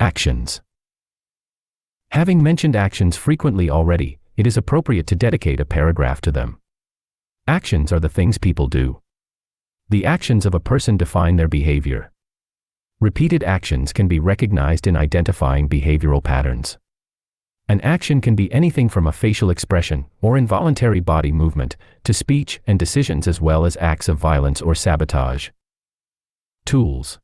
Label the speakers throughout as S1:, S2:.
S1: Actions. Having mentioned actions frequently already, it is appropriate to dedicate a paragraph to them. Actions are the things people do. The actions of a person define their behavior. Repeated actions can be recognized in identifying behavioral patterns. An action can be anything from a facial expression or involuntary body movement to speech and decisions, as well as acts of violence or sabotage. Tools.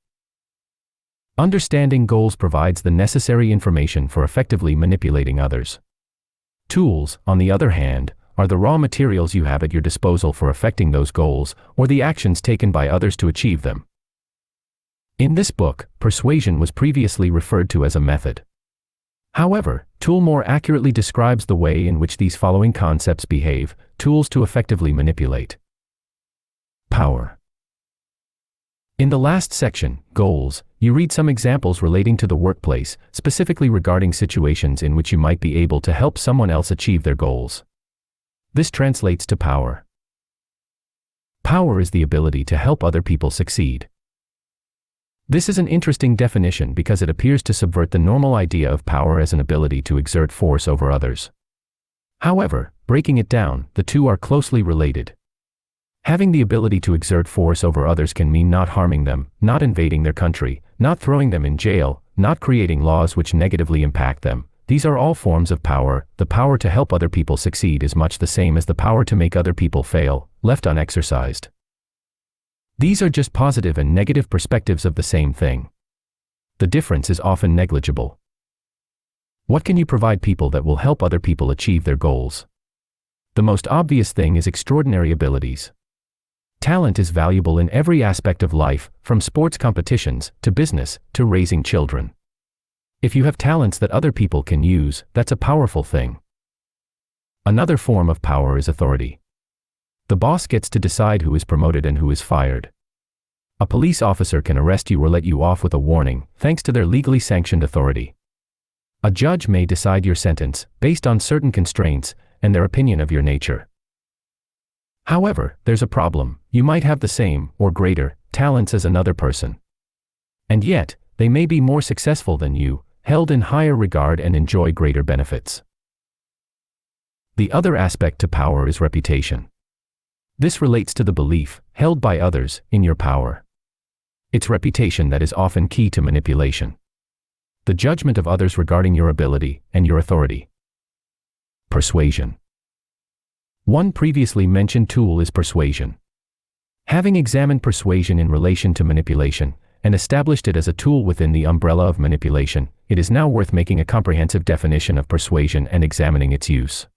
S1: Understanding goals provides the necessary information for effectively manipulating others. Tools, on the other hand, are the raw materials you have at your disposal for affecting those goals or the actions taken by others to achieve them. In this book, persuasion was previously referred to as a method. However, tool more accurately describes the way in which these following concepts behave: tools to effectively manipulate. Power. In the last section, goals, you read some examples relating to the workplace, specifically regarding situations in which you might be able to help someone else achieve their goals. This translates to power. Power is the ability to help other people succeed. This is an interesting definition because it appears to subvert the normal idea of power as an ability to exert force over others. However, breaking it down, the two are closely related. Having the ability to exert force over others can mean not harming them, not invading their country, not throwing them in jail, not creating laws which negatively impact them. These are all forms of power. The power to help other people succeed is much the same as the power to make other people fail, left unexercised. These are just positive and negative perspectives of the same thing. The difference is often negligible. What can you provide people that will help other people achieve their goals? The most obvious thing is extraordinary abilities. Talent is valuable in every aspect of life, from sports competitions, to business, to raising children. If you have talents that other people can use, that's a powerful thing. Another form of power is authority. The boss gets to decide who is promoted and who is fired. A police officer can arrest you or let you off with a warning, thanks to their legally sanctioned authority. A judge may decide your sentence, based on certain constraints, and their opinion of your nature. However, there's a problem: you might have the same, or greater, talents as another person. And yet, they may be more successful than you, held in higher regard, and enjoy greater benefits. The other aspect to power is reputation. This relates to the belief, held by others, in your power. It's reputation that is often key to manipulation. The judgment of others regarding your ability and your authority. Persuasion. One previously mentioned tool is persuasion. Having examined persuasion in relation to manipulation, and established it as a tool within the umbrella of manipulation, it is now worth making a comprehensive definition of persuasion and examining its use.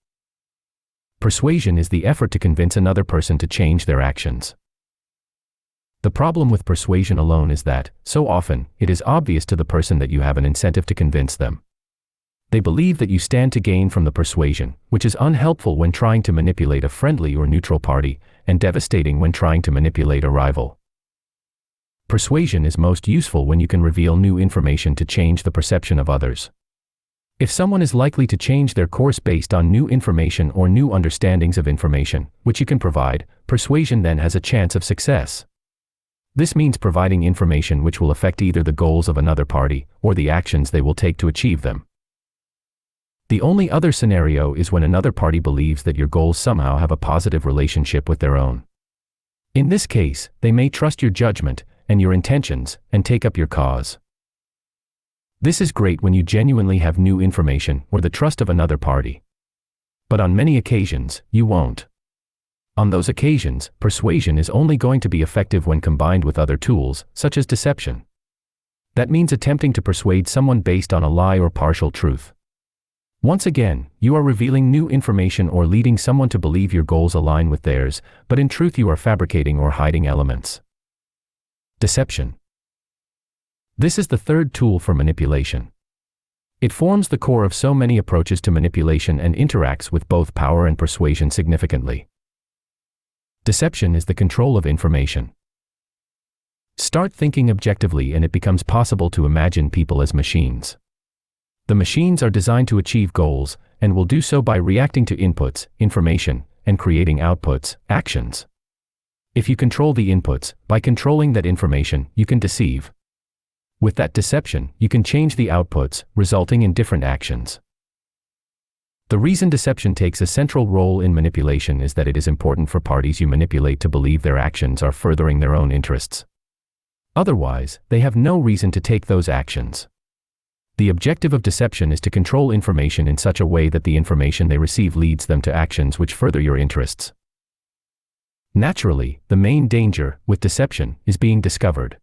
S1: Persuasion is the effort to convince another person to change their actions. The problem with persuasion alone is that, so often, it is obvious to the person that you have an incentive to convince them. They believe that you stand to gain from the persuasion, which is unhelpful when trying to manipulate a friendly or neutral party, and devastating when trying to manipulate a rival. Persuasion is most useful when you can reveal new information to change the perception of others. If someone is likely to change their course based on new information or new understandings of information, which you can provide, persuasion then has a chance of success. This means providing information which will affect either the goals of another party, or the actions they will take to achieve them. The only other scenario is when another party believes that your goals somehow have a positive relationship with their own. In this case, they may trust your judgment and your intentions, and take up your cause. This is great when you genuinely have new information or the trust of another party. But on many occasions, you won't. On those occasions, persuasion is only going to be effective when combined with other tools, such as deception. That means attempting to persuade someone based on a lie or partial truth. Once again, you are revealing new information or leading someone to believe your goals align with theirs, but in truth you are fabricating or hiding elements. Deception. This is the third tool for manipulation. It forms the core of so many approaches to manipulation and interacts with both power and persuasion significantly. Deception is the control of information. Start thinking objectively and it becomes possible to imagine people as machines. The machines are designed to achieve goals, and will do so by reacting to inputs, information, and creating outputs, actions. If you control the inputs, by controlling that information, you can deceive. With that deception, you can change the outputs, resulting in different actions. The reason deception takes a central role in manipulation is that it is important for parties you manipulate to believe their actions are furthering their own interests. Otherwise, they have no reason to take those actions. The objective of deception is to control information in such a way that the information they receive leads them to actions which further your interests. Naturally, the main danger with deception is being discovered.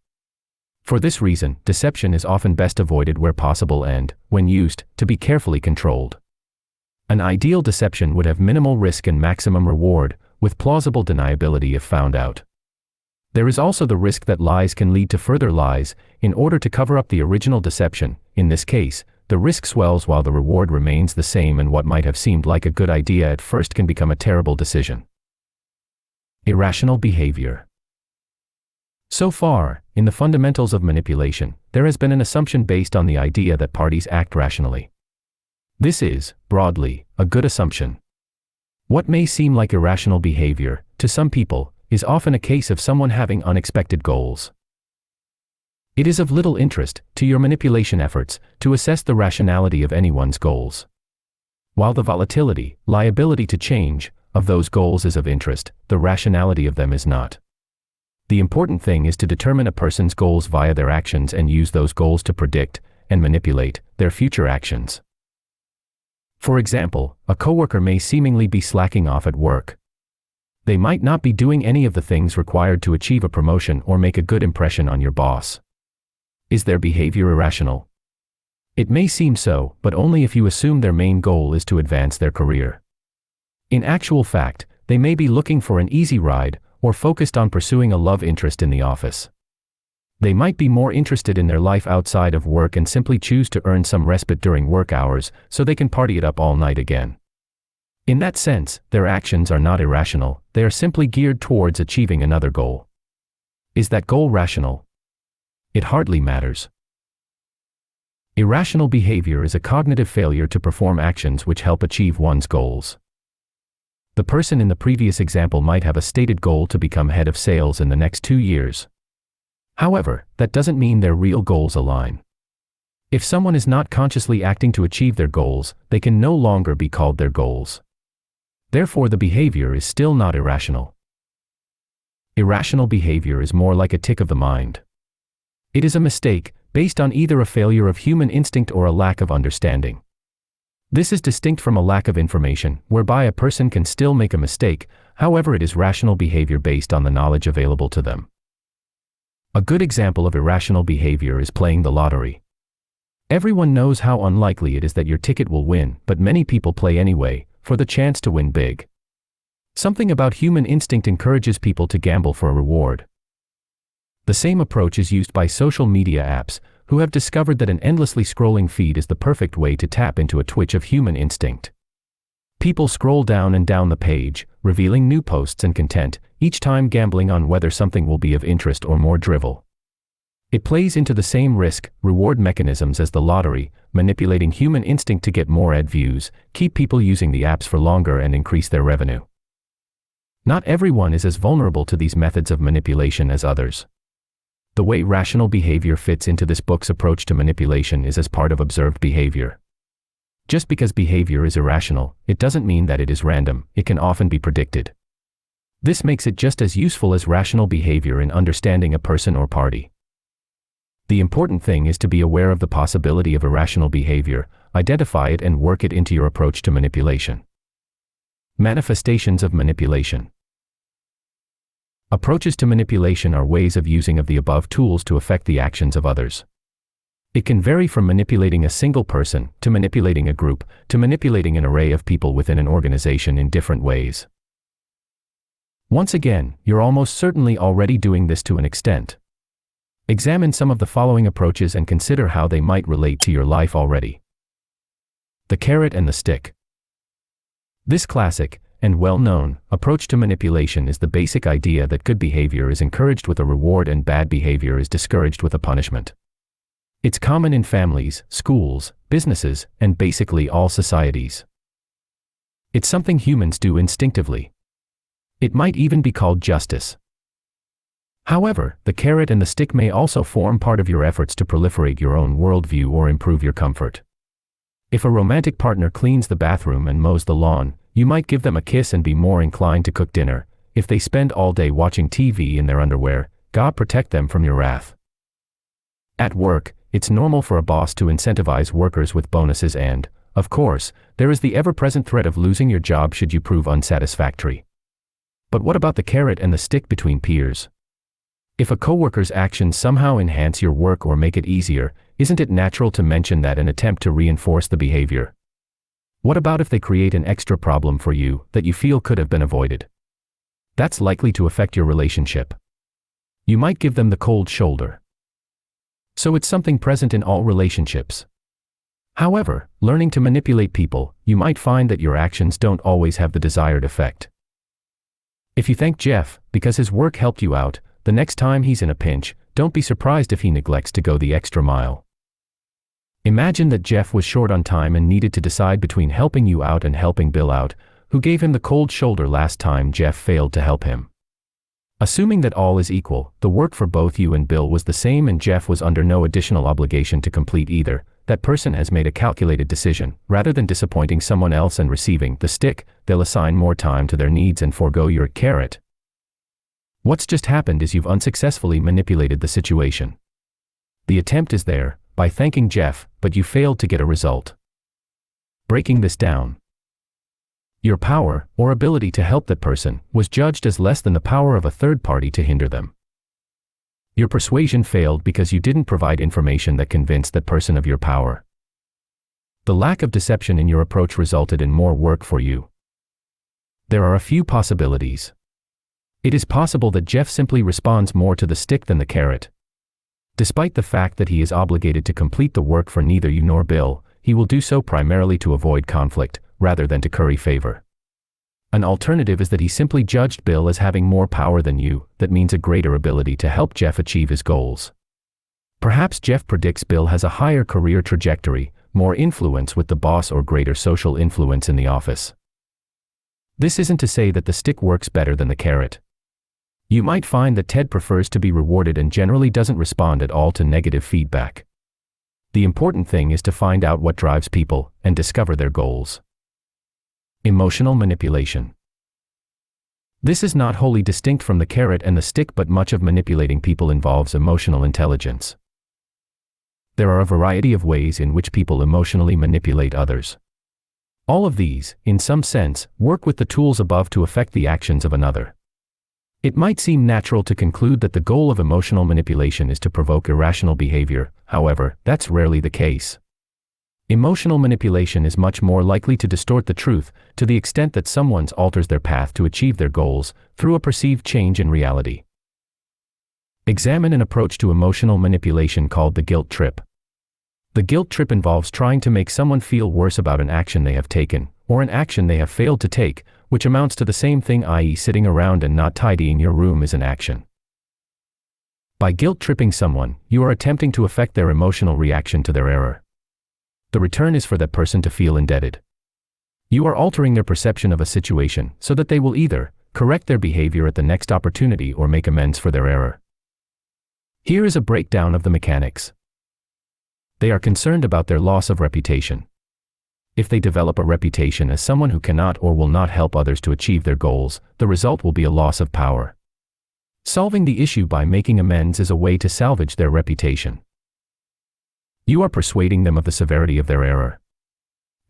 S1: For this reason, deception is often best avoided where possible and, when used, to be carefully controlled. An ideal deception would have minimal risk and maximum reward, with plausible deniability if found out. There is also the risk that lies can lead to further lies, in order to cover up the original deception. In this case, the risk swells while the reward remains the same, and what might have seemed like a good idea at first can become a terrible decision. Irrational behavior. So far, in the fundamentals of manipulation, there has been an assumption based on the idea that parties act rationally. This is, broadly, a good assumption. What may seem like irrational behavior, to some people, is often a case of someone having unexpected goals. It is of little interest, to your manipulation efforts, to assess the rationality of anyone's goals. While the volatility, liability to change, of those goals is of interest, the rationality of them is not. The important thing is to determine a person's goals via their actions and use those goals to predict, and manipulate, their future actions. For example, a coworker may seemingly be slacking off at work. They might not be doing any of the things required to achieve a promotion or make a good impression on your boss. Is their behavior irrational? It may seem so, but only if you assume their main goal is to advance their career. In actual fact, they may be looking for an easy ride, or focused on pursuing a love interest in the office. They might be more interested in their life outside of work and simply choose to earn some respite during work hours, so they can party it up all night again. In that sense, their actions are not irrational, they are simply geared towards achieving another goal. Is that goal rational? It hardly matters. Irrational behavior is a cognitive failure to perform actions which help achieve one's goals. The person in the previous example might have a stated goal to become head of sales in the next 2 years. However, that doesn't mean their real goals align. If someone is not consciously acting to achieve their goals, they can no longer be called their goals. Therefore, the behavior is still not irrational. Irrational behavior is more like a tic of the mind. It is a mistake, based on either a failure of human instinct or a lack of understanding. This is distinct from a lack of information, whereby a person can still make a mistake, however it is rational behavior based on the knowledge available to them. A good example of irrational behavior is playing the lottery. Everyone knows how unlikely it is that your ticket will win, but many people play anyway, for the chance to win big. Something about human instinct encourages people to gamble for a reward. The same approach is used by social media apps, who have discovered that an endlessly scrolling feed is the perfect way to tap into a twitch of human instinct. People scroll down and down the page, revealing new posts and content, each time gambling on whether something will be of interest or more drivel. It plays into the same risk-reward mechanisms as the lottery, manipulating human instinct to get more ad views, keep people using the apps for longer and increase their revenue. Not everyone is as vulnerable to these methods of manipulation as others. The way rational behavior fits into this book's approach to manipulation is as part of observed behavior. Just because behavior is irrational, it doesn't mean that it is random, it can often be predicted. This makes it just as useful as rational behavior in understanding a person or party. The important thing is to be aware of the possibility of irrational behavior, identify it and work it into your approach to manipulation. Manifestations of manipulation. Approaches to manipulation are ways of using of the above tools to affect the actions of others. It can vary from manipulating a single person, to manipulating a group, to manipulating an array of people within an organization in different ways. Once again, you're almost certainly already doing this to an extent. Examine some of the following approaches and consider how they might relate to your life already. The carrot and the stick. This classic, and well-known, approach to manipulation is the basic idea that good behavior is encouraged with a reward and bad behavior is discouraged with a punishment. It's common in families, schools, businesses, and basically all societies. It's something humans do instinctively. It might even be called justice. However, the carrot and the stick may also form part of your efforts to proliferate your own worldview or improve your comfort. If a romantic partner cleans the bathroom and mows the lawn, you might give them a kiss and be more inclined to cook dinner. If they spend all day watching TV in their underwear, God protect them from your wrath. At work, it's normal for a boss to incentivize workers with bonuses and, of course, there is the ever-present threat of losing your job should you prove unsatisfactory. But what about the carrot and the stick between peers? If a coworker's actions somehow enhance your work or make it easier, isn't it natural to mention that and attempt to reinforce the behavior? What about if they create an extra problem for you that you feel could have been avoided? That's likely to affect your relationship. You might give them the cold shoulder. So it's something present in all relationships. However, learning to manipulate people, you might find that your actions don't always have the desired effect. If you thank Jeff because his work helped you out, the next time he's in a pinch, don't be surprised if he neglects to go the extra mile. Imagine that Jeff was short on time and needed to decide between helping you out and helping Bill out, who gave him the cold shoulder last time Jeff failed to help him. Assuming that all is equal, the work for both you and Bill was the same and Jeff was under no additional obligation to complete either, that person has made a calculated decision. Rather than disappointing someone else and receiving the stick, they'll assign more time to their needs and forego your carrot. What's just happened is you've unsuccessfully manipulated the situation. The attempt is there, by thanking Jeff, but you failed to get a result. Breaking this down. Your power, or ability to help that person, was judged as less than the power of a third party to hinder them. Your persuasion failed because you didn't provide information that convinced that person of your power. The lack of deception in your approach resulted in more work for you. There are a few possibilities. It is possible that Jeff simply responds more to the stick than the carrot. Despite the fact that he is obligated to complete the work for neither you nor Bill, he will do so primarily to avoid conflict, rather than to curry favor. An alternative is that he simply judged Bill as having more power than you, that means a greater ability to help Jeff achieve his goals. Perhaps Jeff predicts Bill has a higher career trajectory, more influence with the boss or greater social influence in the office. This isn't to say that the stick works better than the carrot. You might find that Ted prefers to be rewarded and generally doesn't respond at all to negative feedback. The important thing is to find out what drives people and discover their goals. Emotional manipulation. This is not wholly distinct from the carrot and the stick, but much of manipulating people involves emotional intelligence. There are a variety of ways in which people emotionally manipulate others. All of these, in some sense, work with the tools above to affect the actions of another. It might seem natural to conclude that the goal of emotional manipulation is to provoke irrational behavior. However, that's rarely the case. Emotional manipulation is much more likely to distort the truth, to the extent that someone alters their path to achieve their goals, through a perceived change in reality. Examine an approach to emotional manipulation called the guilt trip. The guilt trip involves trying to make someone feel worse about an action they have taken, or an action they have failed to take, which amounts to the same thing, i.e., sitting around and not tidying your room is an action. By guilt-tripping someone, you are attempting to affect their emotional reaction to their error. The return is for that person to feel indebted. You are altering their perception of a situation so that they will either correct their behavior at the next opportunity or make amends for their error. Here is a breakdown of the mechanics. They are concerned about their loss of reputation. If they develop a reputation as someone who cannot or will not help others to achieve their goals, the result will be a loss of power. Solving the issue by making amends is a way to salvage their reputation. You are persuading them of the severity of their error.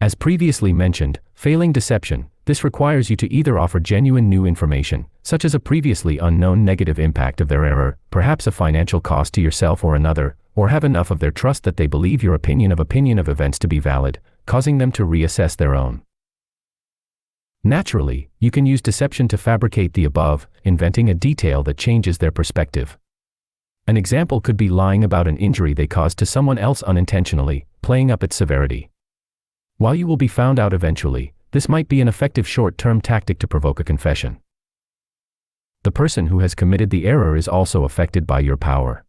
S1: As previously mentioned, failing deception, this requires you to either offer genuine new information, such as a previously unknown negative impact of their error, perhaps a financial cost to yourself or another, or have enough of their trust that they believe your opinion of events to be valid, causing them to reassess their own. Naturally, you can use deception to fabricate the above, inventing a detail that changes their perspective. An example could be lying about an injury they caused to someone else unintentionally, playing up its severity. While you will be found out eventually, this might be an effective short-term tactic to provoke a confession. The person who has committed the error is also affected by your power.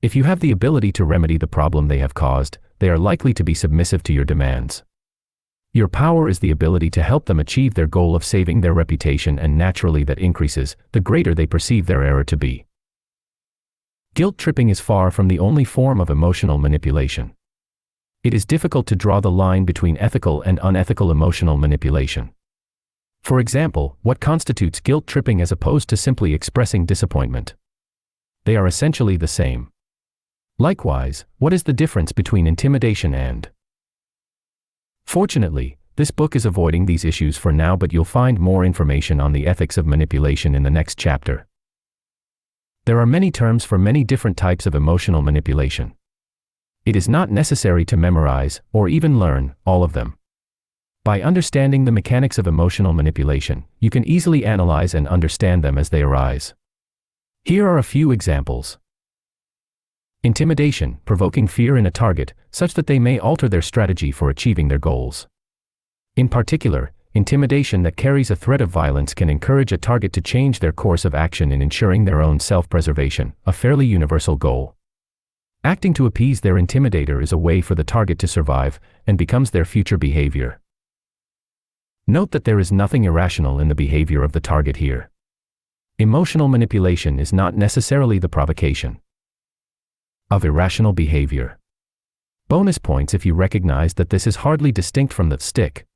S1: If you have the ability to remedy the problem they have caused, they are likely to be submissive to your demands. Your power is the ability to help them achieve their goal of saving their reputation, and naturally that increases the greater they perceive their error to be. Guilt tripping is far from the only form of emotional manipulation. It is difficult to draw the line between ethical and unethical emotional manipulation. For example, what constitutes guilt tripping as opposed to simply expressing disappointment? They are essentially the same. Likewise, what is the difference between intimidation and? Fortunately, this book is avoiding these issues for now, but you'll find more information on the ethics of manipulation in the next chapter. There are many terms for many different types of emotional manipulation. It is not necessary to memorize, or even learn, all of them. By understanding the mechanics of emotional manipulation, you can easily analyze and understand them as they arise. Here are a few examples. Intimidation, provoking fear in a target, such that they may alter their strategy for achieving their goals. In particular, intimidation that carries a threat of violence can encourage a target to change their course of action in ensuring their own self-preservation, a fairly universal goal. Acting to appease their intimidator is a way for the target to survive, and becomes their future behavior. Note that there is nothing irrational in the behavior of the target here. Emotional manipulation is not necessarily the provocation of irrational behavior. Bonus points if you recognize that this is hardly distinct from the stick.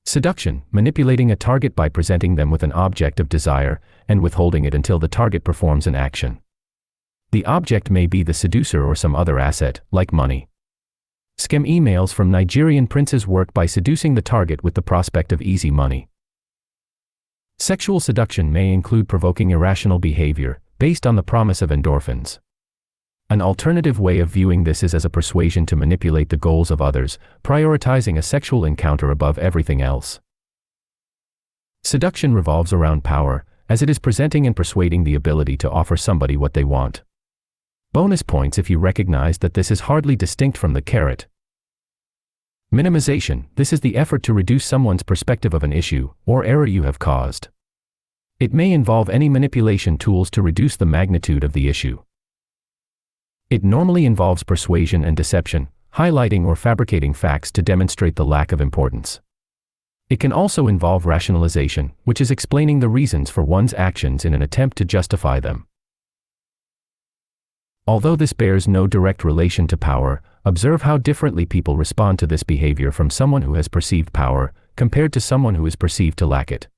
S1: Seduction, manipulating a target by presenting them with an object of desire, and withholding it until the target performs an action. The object may be the seducer or some other asset, like money. Scam emails from Nigerian princes work by seducing the target with the prospect of easy money. Sexual seduction may include provoking irrational behavior, based on the promise of endorphins. An alternative way of viewing this is as a persuasion to manipulate the goals of others, prioritizing a sexual encounter above everything else. Seduction revolves around power, as it is presenting and persuading the ability to offer somebody what they want. Bonus points if you recognize that this is hardly distinct from the carrot. Minimization, this is the effort to reduce someone's perspective of an issue or error you have caused. It may involve any manipulation tools to reduce the magnitude of the issue. It normally involves persuasion and deception, highlighting or fabricating facts to demonstrate the lack of importance. It can also involve rationalization, which is explaining the reasons for one's actions in an attempt to justify them. Although this bears no direct relation to power, observe how differently people respond to this behavior from someone who has perceived power, compared to someone who is perceived to lack it.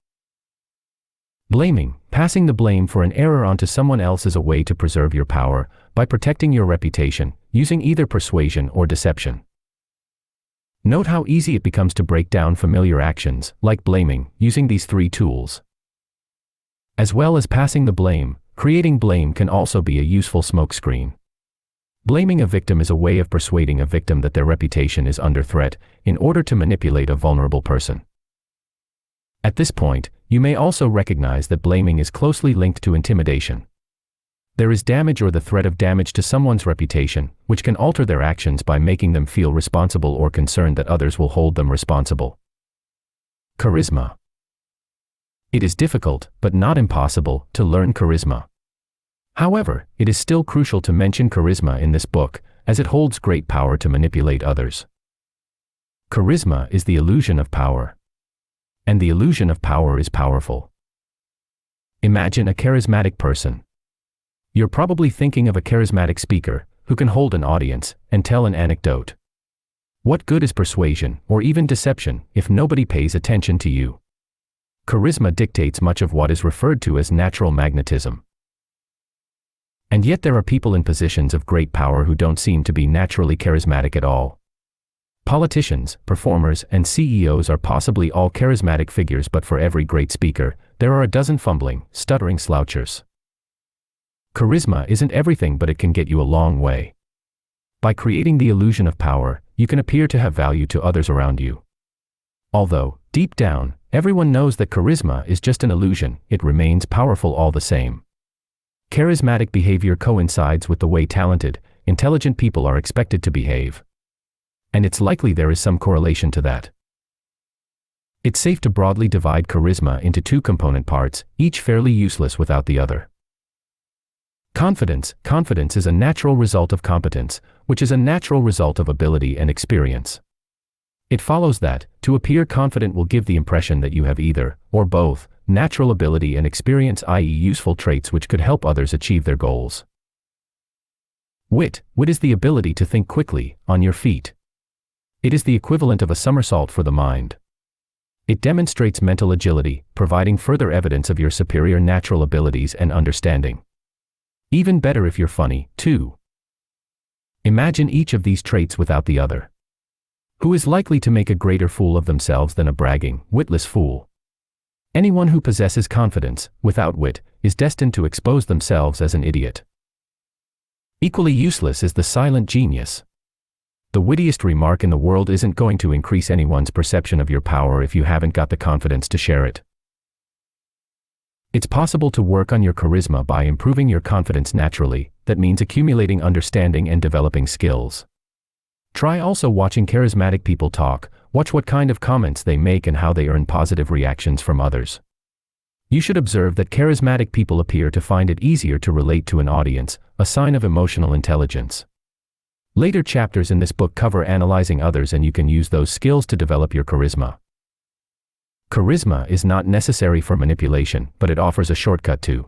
S1: Blaming, passing the blame for an error onto someone else is a way to preserve your power, by protecting your reputation, using either persuasion or deception. Note how easy it becomes to break down familiar actions, like blaming, using these three tools. As well as passing the blame, creating blame can also be a useful smokescreen. Blaming a victim is a way of persuading a victim that their reputation is under threat, in order to manipulate a vulnerable person. At this point, you may also recognize that blaming is closely linked to intimidation. There is damage or the threat of damage to someone's reputation, which can alter their actions by making them feel responsible or concerned that others will hold them responsible. Charisma. It is difficult, but not impossible, to learn charisma. However, it is still crucial to mention charisma in this book, as it holds great power to manipulate others. Charisma is the illusion of power. And the illusion of power is powerful. Imagine a charismatic person. You're probably thinking of a charismatic speaker, who can hold an audience, and tell an anecdote. What good is persuasion, or even deception, if nobody pays attention to you? Charisma dictates much of what is referred to as natural magnetism. And yet there are people in positions of great power who don't seem to be naturally charismatic at all. Politicians, performers, and CEOs are possibly all charismatic figures, but for every great speaker, there are a dozen fumbling, stuttering slouchers. Charisma isn't everything, but it can get you a long way. By creating the illusion of power, you can appear to have value to others around you. Although, deep down, everyone knows that charisma is just an illusion, it remains powerful all the same. Charismatic behavior coincides with the way talented, intelligent people are expected to behave. And it's likely there is some correlation to that. It's safe to broadly divide charisma into two component parts, each fairly useless without the other. Confidence. Confidence is a natural result of competence, which is a natural result of ability and experience. It follows that, to appear confident will give the impression that you have either, or both, natural ability and experience, i.e. useful traits which could help others achieve their goals. Wit is the ability to think quickly, on your feet. It is the equivalent of a somersault for the mind. It demonstrates mental agility, providing further evidence of your superior natural abilities and understanding. Even better if you're funny, too. Imagine each of these traits without the other. Who is likely to make a greater fool of themselves than a bragging, witless fool? Anyone who possesses confidence, without wit, is destined to expose themselves as an idiot. Equally useless is the silent genius. The wittiest remark in the world isn't going to increase anyone's perception of your power if you haven't got the confidence to share it. It's possible to work on your charisma by improving your confidence naturally. That means accumulating understanding and developing skills. Try also watching charismatic people talk. Watch what kind of comments they make and how they earn positive reactions from others. You should observe that charismatic people appear to find it easier to relate to an audience, a sign of emotional intelligence. Later chapters in this book cover analyzing others, and you can use those skills to develop your charisma. Charisma is not necessary for manipulation, but it offers a shortcut to